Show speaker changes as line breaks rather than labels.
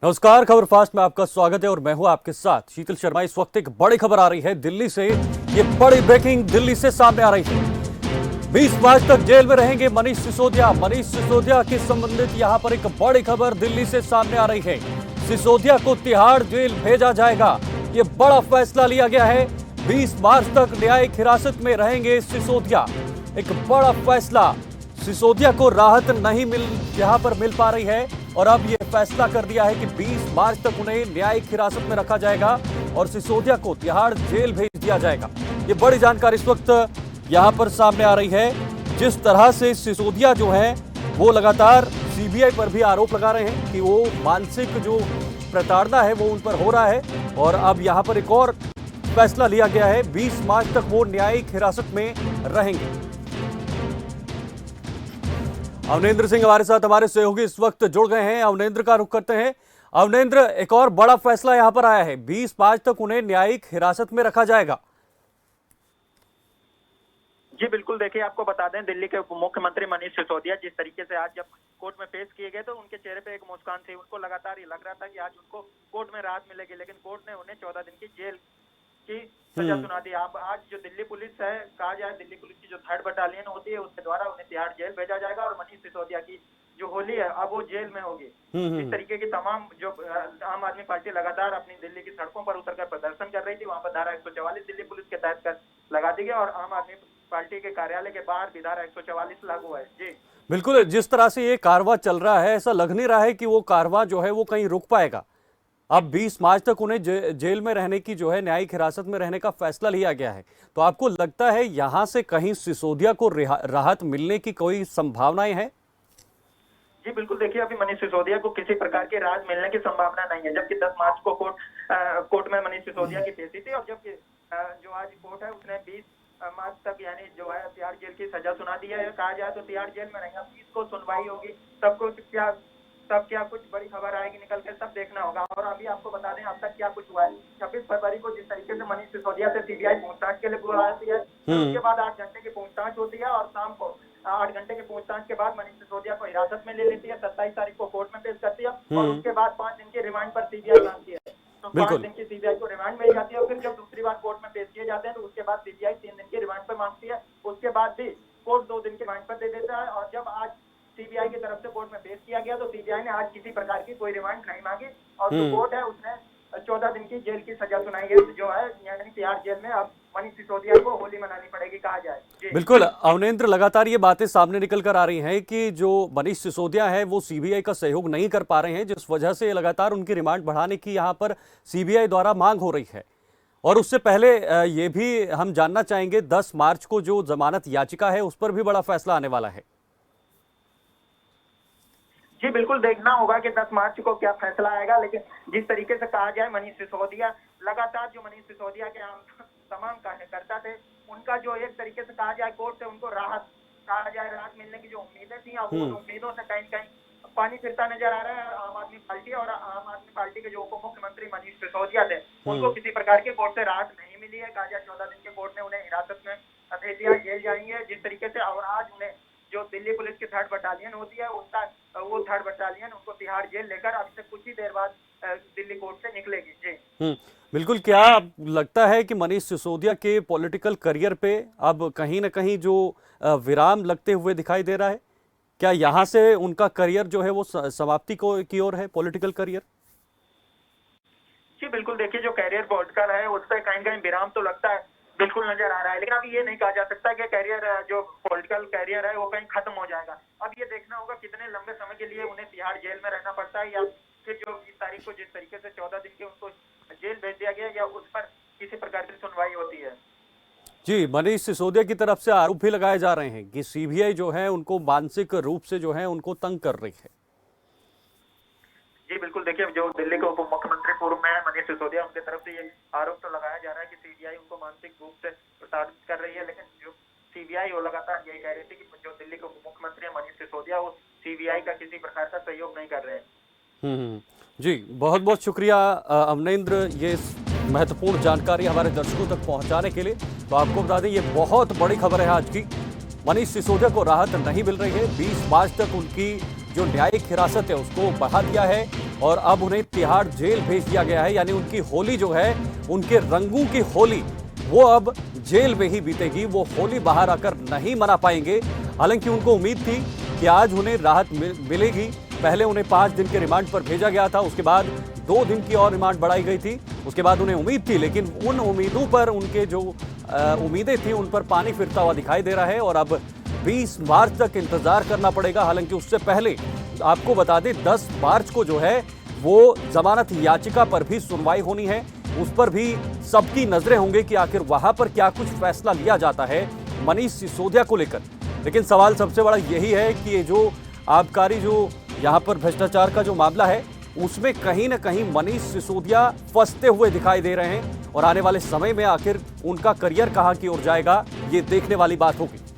नमस्कार, खबर फास्ट में आपका स्वागत है और मैं हूं आपके साथ शीतल शर्मा। इस वक्त एक बड़ी खबर आ रही है दिल्ली से। ये बड़ी ब्रेकिंग दिल्ली से सामने आ रही है। 20 मार्च तक जेल में रहेंगे मनीष सिसोदिया। मनीष सिसोदिया के संबंधित यहां पर एक बड़ी खबर दिल्ली से सामने आ रही है। सिसोदिया को तिहाड़ जेल भेजा जाएगा। ये बड़ा फैसला लिया गया है। 20 मार्च तक न्यायिक हिरासत में रहेंगे सिसोदिया। एक बड़ा फैसला। सिसोदिया को राहत नहीं यहां पर मिल पा रही है और अब यह फैसला कर दिया है कि 20 मार्च तक उन्हें न्यायिक हिरासत में रखा जाएगा और सिसोदिया को तिहाड़ जेल भेज दिया जाएगा। ये बड़ी जानकारी इस वक्त यहां पर सामने आ रही है। जिस तरह से सिसोदिया जो है वो लगातार सीबीआई पर भी आरोप लगा रहे हैं कि वो मानसिक जो प्रताड़ना है वो उन पर हो रहा है और अब यहां पर एक और फैसला लिया गया है। 20 मार्च तक वो न्यायिक हिरासत में रहेंगे। अवनेंद्र सिंह हमारे साथ हमारे सहयोगी इस वक्त जुड़ गए हैं। अवनेंद्र का रुख करते हैं। अवनेंद्र, एक और बड़ा फैसला यहां पर आया है। 20 मार्च तक उन्हें न्यायिक हिरासत में रखा जाएगा।
जी बिल्कुल, देखिए आपको बता दें, दिल्ली के उप मुख्यमंत्री मनीष सिसोदिया जिस तरीके से आज जब कोर्ट में पेश किए गए तो उनके चेहरे पे एक मुस्कान थी। उनको लगातार ये लग रहा था कि आज उनको कोर्ट में राहत मिलेगी, लेकिन कोर्ट ने उन्हें 14 दिन की जेल की सजा सुना दी। अब आज जो दिल्ली पुलिस है, कहा जाए दिल्ली पुलिस की जो 3rd बटालियन होती है उसके द्वारा उन्हें तिहाड़ जेल भेजा जाएगा और मनीष सिसोदिया की जो होली है अब वो जेल में होगी। इस तरीके की तमाम जो आम आदमी पार्टी लगातार अपनी दिल्ली की सड़कों पर उतरकर प्रदर्शन कर रही थी। वहां पर धारा 144 दिल्ली पुलिस के तहत लगा दी गई और आम आदमी पार्टी के कार्यालय के बाहर भी धारा 144 लागू है। जी
बिल्कुल, जिस तरह से ये कारवां चल रहा है ऐसा लग नहीं रहा है कि वो कारवां जो है वो कहीं रुक पाएगा। अब 20 मार्च तक उन्हें जेल में रहने की जो है न्यायिक हिरासत में रहने का फैसला लिया गया है। तो आपको लगता है यहां से कहीं सिसोदिया को राहत मिलने की कोई संभावनाएं हैं?
जी बिल्कुल, देखिए अभी मनीष सिसोदिया को किसी प्रकार की राहत मिलने की संभावना नहीं है, जबकि 10 मार्च को कोर्ट में मनीष सिसोदिया की पेशी थी और जबकि जो आज कोर्ट है उसने 20 मार्च तक यानी जो है तिहाड़ जेल की सजा सुना दी है। कहा जाए तो तिहाड़ जेल में रहेंगे। 20 को सुनवाई होगी, तब क्या कुछ बड़ी खबर आएगी निकल के, सब देखना होगा। और अभी आपको बता दें अब तक क्या कुछ हुआ है। 26 फरवरी को जिस तरीके से मनीष सिसोदिया से सीबीआई पूछताछ के लिए बुलाती है, उसके बाद 8 घंटे की पूछताछ होती है और शाम को 8 घंटे की पूछताछ के बाद मनीष सिसोदिया को हिरासत में ले लेती है। 27 तारीख को कोर्ट में पेश करती है और उसके बाद 5 दिन की रिमांड पर सीबीआई मांगती है। तो 5 दिन की सीबीआई को रिमांड मिल जाती है और फिर जब दूसरी बार कोर्ट में पेश किए जाते हैं तो उसके बाद सीबीआई 3 दिन की रिमांड पर मांगती है। उसके बाद भी कोर्ट 2 दिन की रिमांड पर दे देता है और जब आज सीबीआई की तरफ से कोर्ट में पेश किया गया तो सीबीआई ने आज किसी प्रकार की कोई रिमांड नहीं मांगी और जो कोर्ट है उसने 14 दिन की जेल की सजा सुनाई है, जो है यानी तिहाड़ जेल में अब मनीष सिसोदिया को होली मनानी पड़ेगी, कहा जाए।
बिल्कुल अवनेंद्र, लगातार ये बातें सामने निकल कर आ रही हैं कि जो मनीष सिसोदिया है वो सीबीआई का सहयोग नहीं कर पा रहे हैं, जिस वजह से लगातार उनकी रिमांड बढ़ाने की यहाँ पर सीबीआई द्वारा मांग हो रही है। और उससे पहले ये भी हम जानना चाहेंगे 10 मार्च को जो जमानत याचिका है उस पर भी बड़ा फैसला आने वाला है।
जी बिल्कुल, देखना होगा कि 10 मार्च को क्या फैसला आएगा, लेकिन जिस तरीके से कहा जाए मनीष सिसोदिया लगातार जो मनीष सिसोदिया के तमाम कार्यकर्ता थे उनका जो एक तरीके से कहा जाए कोर्ट से उनको राहत मिलने की जो उम्मीदें थी अब उन उम्मीदों से कहीं कहीं पानी फिरता नजर आ रहा है। आम आदमी पार्टी और आम आदमी पार्टी के जो उप मुख्यमंत्री मनीष सिसोदिया थे उनको किसी प्रकार की कोर्ट से राहत नहीं मिली है। कहा जाए 14 दिन के कोर्ट ने उन्हें हिरासत में भेज दिया, जेल जाएंगे जिस तरीके से। और आज उन्हें जो दिल्ली पुलिस की 3rd बटालियन होती है उनका वो 3rd बटालियन उनको तिहाड़ जेल लेकर अभी से कुछ ही देर बाद दिल्ली कोर्ट से निकलेगी। जी
बिल्कुल, क्या लगता है कि मनीष सिसोदिया के पॉलिटिकल करियर पे अब कहीं ना कहीं जो विराम लगते हुए दिखाई दे रहा है? क्या यहाँ से उनका करियर जो है वो समाप्ति की ओर है, पॉलिटिकल करियर?
जी बिल्कुल, देखिए जो करियर पॉलिटिकल है उस पर कहीं कहीं विराम तो लगता है, बिल्कुल नजर आ रहा है, लेकिन अभी ये नहीं कहा जा सकता कि करियर जो पॉलिटिकल करियर है वो कहीं खत्म हो जाएगा। अब ये देखना होगा कितने लंबे समय के लिए उन्हें तिहाड़ जेल में रहना पड़ता है या फिर जो 20 तारीख को जिस तरीके से 14 दिन के उनको जेल भेज दिया गया या उस पर किसी प्रकार की सुनवाई होती है।
जी, मनीष सिसोदिया की तरफ से आरोप भी लगाए जा रहे हैं कि सीबीआई जो है उनको मानसिक रूप से जो है उनको तंग कर रही है।
जी बिल्कुल, देखिए जो दिल्ली के उप मुख्यमंत्री पूर्व में है मनीष सिसोदिया उनकी तरफ से ये आरोप तो लगाया जा रहा है कि सीबीआई उनको मानसिक रूप से प्रताड़ित कर रही है, लेकिन जो सीबीआई वो लगातार यही कह रही थी कि जो दिल्ली के उप मुख्यमंत्री है मनीष सिसोदिया वो सीबीआई का किसी प्रकार का सहयोग नहीं कर रहे हैं।
जी, बहुत बहुत शुक्रिया अवनेंद्र, ये महत्वपूर्ण जानकारी हमारे दर्शकों तक पहुंचाने के लिए। तो आपको बता दें ये बहुत बड़ी खबर है आज की। मनीष सिसोदिया को राहत नहीं मिल रही है। 20 मार्च तक उनकी जो न्यायिक हिरासत है उसको बढ़ा दिया है और अब उन्हें तिहाड़ जेल भेज दिया गया है। यानी उनकी होली जो है, उनके रंगों की होली, वो अब जेल में ही बीतेगी। वो होली बाहर आकर नहीं मना पाएंगे। हालांकि उनको उम्मीद थी कि आज उन्हें राहत मिलेगी। पहले उन्हें 5 दिन के रिमांड पर भेजा गया था, उसके बाद 2 दिन की और रिमांड बढ़ाई गई थी। उसके बाद उन्हें उम्मीद थी, लेकिन उन उम्मीदों पर, उनके जो उम्मीदें थी, उन पर पानी फिरता हुआ दिखाई दे रहा है और अब 20 मार्च तक इंतजार करना पड़ेगा। हालांकि उससे पहले आपको बता दें, 10 मार्च को जो है वो जमानत याचिका पर भी सुनवाई होनी है। उस पर भी सबकी नजरें होंगी कि आखिर वहां पर क्या कुछ फैसला लिया जाता है मनीष सिसोदिया को लेकर। लेकिन सवाल सबसे बड़ा यही है कि ये जो आबकारी, जो यहाँ पर भ्रष्टाचार का जो मामला है, उसमें कहीं ना कहीं मनीष सिसोदिया फंसते हुए दिखाई दे रहे हैं और आने वाले समय में आखिर उनका करियर कहाँ की ओर जाएगा, ये देखने वाली बात होगी।